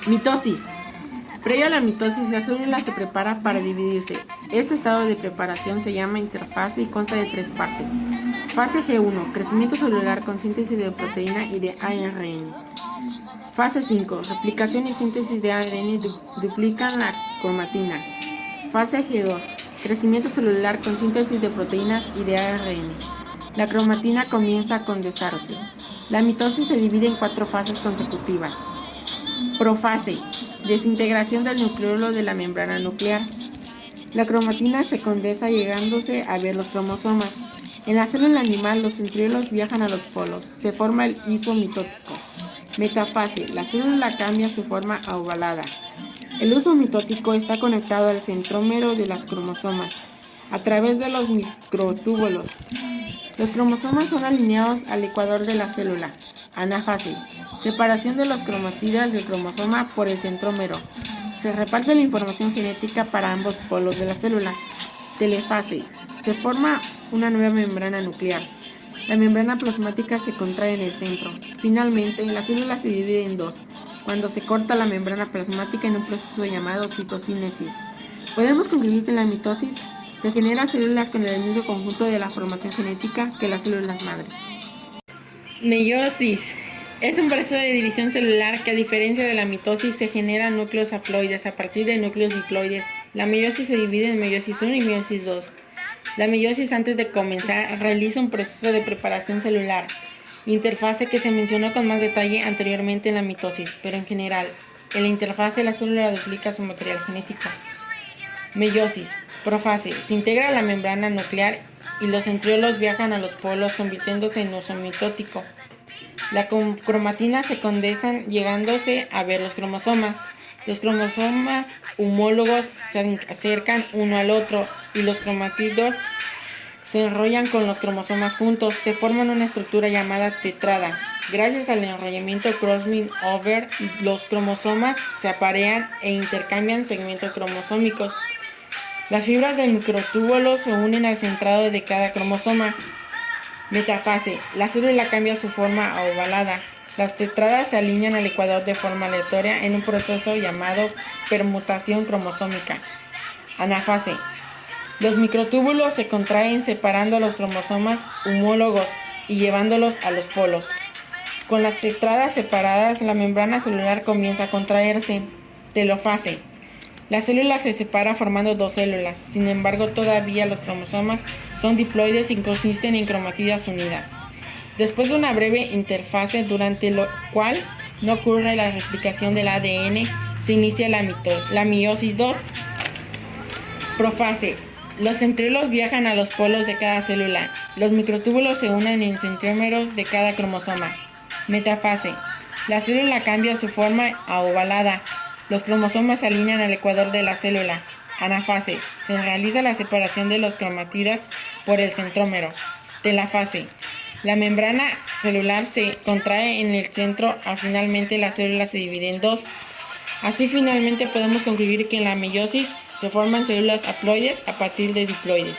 Mitosis. Previo a la mitosis, la célula se prepara para dividirse. Este estado de preparación se llama interfase y consta de 3 partes. Fase G1, crecimiento celular con síntesis de proteína y de ARN. Fase 5, replicación y síntesis de ARN duplican la cromatina. Fase G2, crecimiento celular con síntesis de proteínas y de ARN. La cromatina comienza a condensarse. La mitosis se divide en 4 fases consecutivas. Profase, desintegración del nucleolo de la membrana nuclear. La cromatina se condensa llegándose a ver los cromosomas. En la célula animal, los centriolos viajan a los polos. Se forma el hiso mitótico. Metafase, la célula cambia su forma a ovalada. El hiso mitótico está conectado al centrómero de las cromosomas a través de los microtúbulos. Los cromosomas son alineados al ecuador de la célula. Anafase, separación de las cromátidas del cromosoma por el centrómero. Se reparte la información genética para ambos polos de la célula. Telefase, se forma una nueva membrana nuclear. La membrana plasmática se contrae en el centro. Finalmente, la célula se divide en 2, cuando se corta la membrana plasmática en un proceso llamado citocinesis. Podemos concluir que en la mitosis se generan células con el mismo conjunto de la formación genética que las células madre. Meiosis. Es un proceso de división celular que, a diferencia de la mitosis, se generan núcleos haploides a partir de núcleos diploides. La meiosis se divide en meiosis 1 y meiosis 2. La meiosis, antes de comenzar, realiza un proceso de preparación celular, interfase que se mencionó con más detalle anteriormente en la mitosis, pero en general, en la interfase la célula duplica su material genético. Meiosis. Profase. Se integra la membrana nuclear y los centriolos viajan a los polos convirtiéndose en hiso mitótico. La cromatina se condensan llegándose a ver los cromosomas. Los cromosomas homólogos se acercan uno al otro y los cromátidos se enrollan con los cromosomas juntos. Se forman una estructura llamada tetrada. Gracias al enrollamiento crossing over, los cromosomas se aparean e intercambian segmentos cromosómicos. Las fibras del microtúbulo se unen al centrado de cada cromosoma. Metafase. La célula cambia su forma a ovalada. Las tetradas se alinean al ecuador de forma aleatoria en un proceso llamado permutación cromosómica. Anafase. Los microtúbulos se contraen separando los cromosomas homólogos y llevándolos a los polos. Con las tetradas separadas, la membrana celular comienza a contraerse. Telofase. La célula se separa formando 2 células. Sin embargo, todavía los cromosomas son diploides y consisten en cromátidas unidas. Después de una breve interfase durante la cual no ocurre la replicación del ADN, se inicia la meiosis 2. Profase. Los centriolos viajan a los polos de cada célula. Los microtúbulos se unen en centrómeros de cada cromosoma. Metafase. La célula cambia su forma a ovalada. Los cromosomas se alinean al ecuador de la célula. Anafase. Se realiza la separación de los cromátidas por el centrómero. Telafase. La membrana celular se contrae en el centro. Finalmente la célula se divide en 2. Así finalmente podemos concluir que en la meiosis se forman células haploides a partir de diploides.